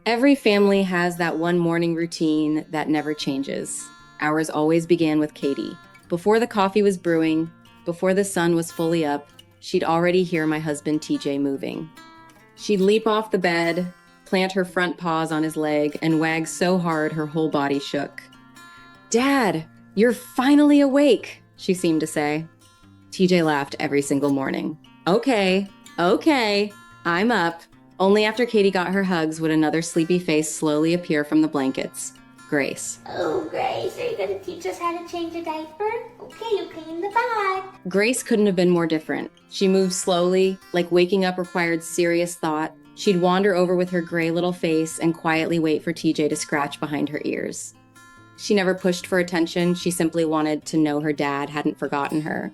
Every family has that one morning routine that never changes. Ours always began with Katie. Before the coffee was brewing, before the sun was fully up, she'd already hear my husband TJ moving. She'd leap off the bed, plant her front paws on his leg, and wag so hard her whole body shook. "Dad, you're finally awake," she seemed to say. TJ laughed every single morning. Okay, I'm up. Only after Katie got her hugs would another sleepy face slowly appear from the blankets. Grace. Oh, Grace, are you going to teach us how to change a diaper? Okay, you clean the bag. Grace couldn't have been more different. She moved slowly, like waking up required serious thought. She'd wander over with her gray little face and quietly wait for TJ to scratch behind her ears. She never pushed for attention. She simply wanted to know her dad hadn't forgotten her.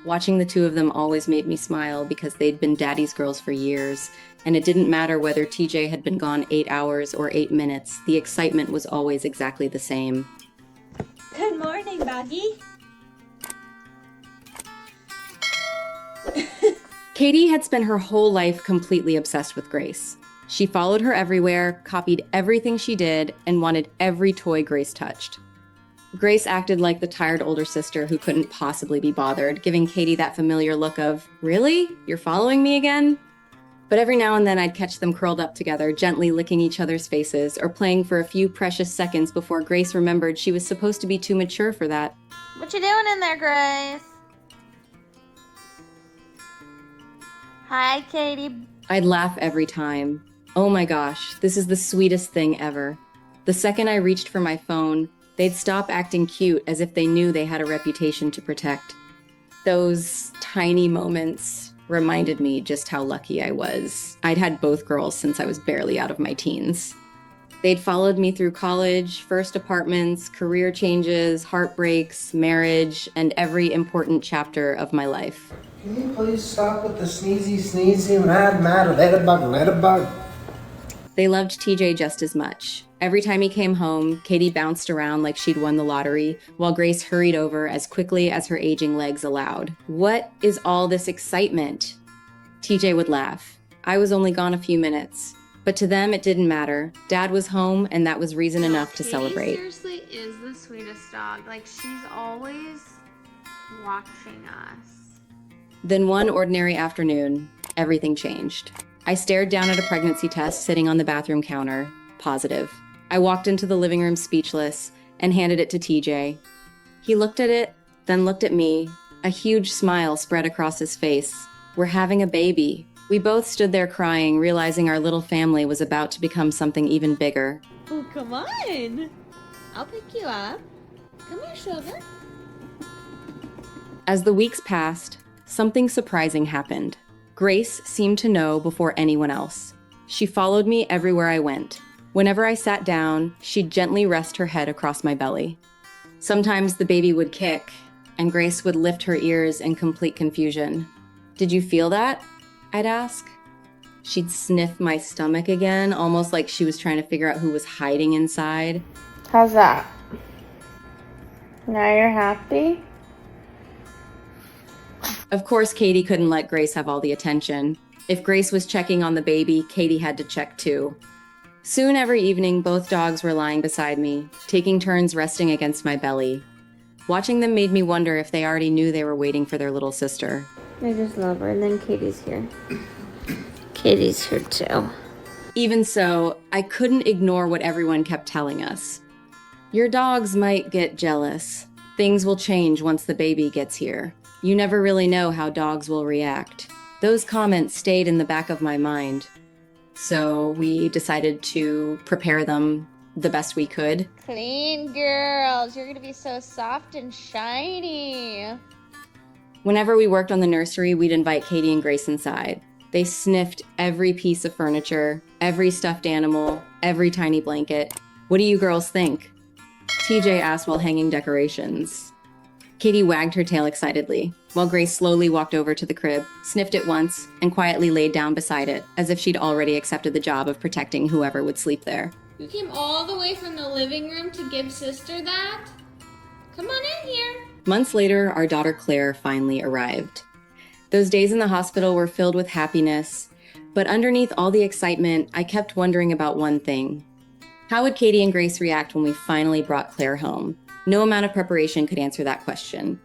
Watching the two of them always made me smile because they'd been daddy's girls for years, and it didn't matter whether TJ had been gone 8 hours or 8 minutes, the excitement was always exactly the same. Good morning, Baggy. Katie had spent her whole life completely obsessed with Grace. She followed her everywhere, copied everything she did, and wanted every toy Grace touched. Grace acted like the tired older sister who couldn't possibly be bothered, giving Katie that familiar look of, "Really? You're following me again?" But every now and then I'd catch them curled up together, gently licking each other's faces, or playing for a few precious seconds before Grace remembered she was supposed to be too mature for that. What you doing in there, Grace? Hi, Katie. I'd laugh every time. Oh my gosh, this is the sweetest thing ever. The second I reached for my phone, they'd stop acting cute as if they knew they had a reputation to protect. Those tiny moments reminded me just how lucky I was. I'd had both girls since I was barely out of my teens. They'd followed me through college, first apartments, career changes, heartbreaks, marriage, and every important chapter of my life. Can you please stop with the sneezy, mad, ladybug? They loved TJ just as much. Every time he came home, Katie bounced around like she'd won the lottery, while Grace hurried over as quickly as her aging legs allowed. "What is all this excitement?" TJ would laugh. I was only gone a few minutes. But to them, it didn't matter. Dad was home, and that was reason enough to celebrate. Seriously is the sweetest dog. Like, she's always watching us. Then one ordinary afternoon, everything changed. I stared down at a pregnancy test sitting on the bathroom counter. Positive. I walked into the living room speechless and handed it to TJ. He looked at it, then looked at me. A huge smile spread across his face. "We're having a baby." We both stood there crying, realizing our little family was about to become something even bigger. Oh, come on. I'll pick you up. Come here, sugar. As the weeks passed, something surprising happened. Grace seemed to know before anyone else. She followed me everywhere I went. Whenever I sat down, she'd gently rest her head across my belly. Sometimes the baby would kick, and Grace would lift her ears in complete confusion. "Did you feel that?" I'd ask. She'd sniff my stomach again, almost like she was trying to figure out who was hiding inside. How's that? Now you're happy? Of course, Katie couldn't let Grace have all the attention. If Grace was checking on the baby, Katie had to check too. Soon every evening, both dogs were lying beside me, taking turns resting against my belly. Watching them made me wonder if they already knew they were waiting for their little sister. I just love her. And then Katie's here. Katie's here too. Even so, I couldn't ignore what everyone kept telling us. "Your dogs might get jealous. Things will change once the baby gets here. You never really know how dogs will react." Those comments stayed in the back of my mind. So we decided to prepare them the best we could. Clean girls. You're going to be so soft and shiny. Whenever we worked on the nursery, we'd invite Katie and Grace inside. They sniffed every piece of furniture, every stuffed animal, every tiny blanket. "What do you girls think?" TJ asked while hanging decorations. Katie wagged her tail excitedly, while Grace slowly walked over to the crib, sniffed it once, and quietly laid down beside it, as if she'd already accepted the job of protecting whoever would sleep there. You came all the way from the living room to give sister that? Come on in here. Months later, our daughter Claire finally arrived. Those days in the hospital were filled with happiness, But underneath all the excitement, I kept wondering about one thing. How would Katie and Grace react when we finally brought Claire home? No amount of preparation could answer that question.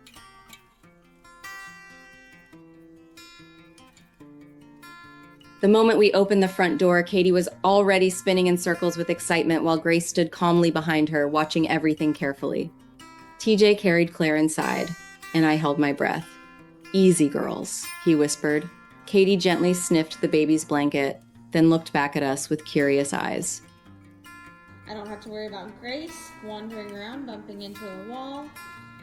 The moment we opened the front door, Katie was already spinning in circles with excitement while Grace stood calmly behind her, watching everything carefully. TJ carried Claire inside, and I held my breath. "Easy, girls," he whispered. Katie gently sniffed the baby's blanket, then looked back at us with curious eyes. I don't have to worry about Grace wandering around, bumping into a wall.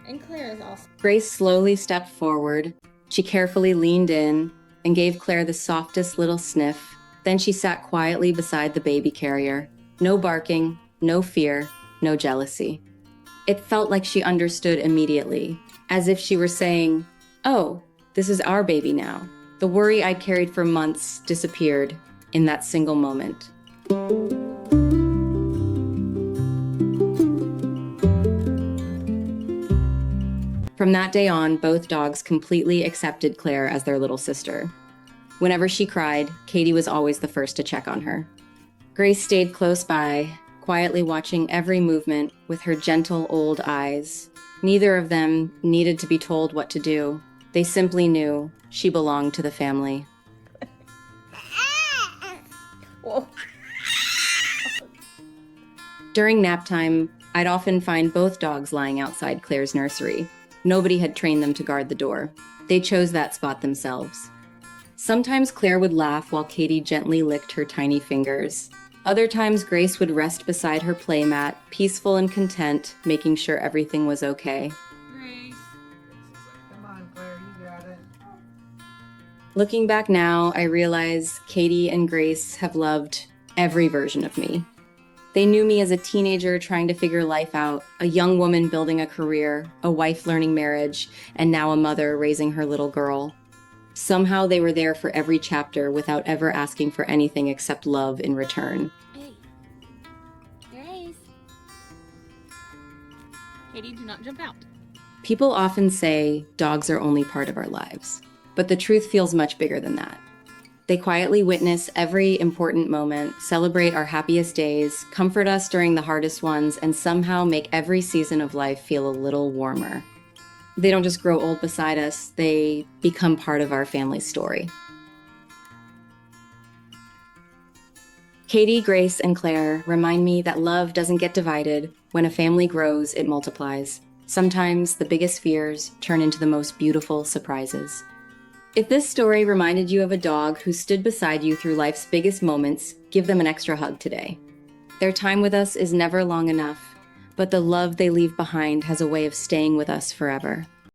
And Claire is also... Grace slowly stepped forward. She carefully leaned in and gave Claire the softest little sniff. Then she sat quietly beside the baby carrier. No barking, no fear, no jealousy. It felt like she understood immediately, as if she were saying, "Oh, this is our baby now." The worry I'd carried for months disappeared in that single moment. From that day on, both dogs completely accepted Claire as their little sister. Whenever she cried, Katie was always the first to check on her. Grace stayed close by, quietly watching every movement with her gentle old eyes. Neither of them needed to be told what to do. They simply knew she belonged to the family. Whoa. During nap time, I'd often find both dogs lying outside Claire's nursery. Nobody had trained them to guard the door. They chose that spot themselves. Sometimes Claire would laugh while Katie gently licked her tiny fingers. Other times Grace would rest beside her playmat, peaceful and content, making sure everything was okay. Grace. Come on, Claire, you got it. Looking back now, I realize Katie and Grace have loved every version of me. They knew me as a teenager trying to figure life out, a young woman building a career, a wife learning marriage, and now a mother raising her little girl. Somehow they were there for every chapter without ever asking for anything except love in return. Hey. Grace. Katie, do not jump out. People often say dogs are only part of our lives, but the truth feels much bigger than that. They quietly witness every important moment, celebrate our happiest days, comfort us during the hardest ones, and somehow make every season of life feel a little warmer. They don't just grow old beside us, they become part of our family's story. Katie, Grace, and Claire remind me that love doesn't get divided. When a family grows, it multiplies. Sometimes the biggest fears turn into the most beautiful surprises. If this story reminded you of a dog who stood beside you through life's biggest moments, give them an extra hug today. Their time with us is never long enough, but the love they leave behind has a way of staying with us forever.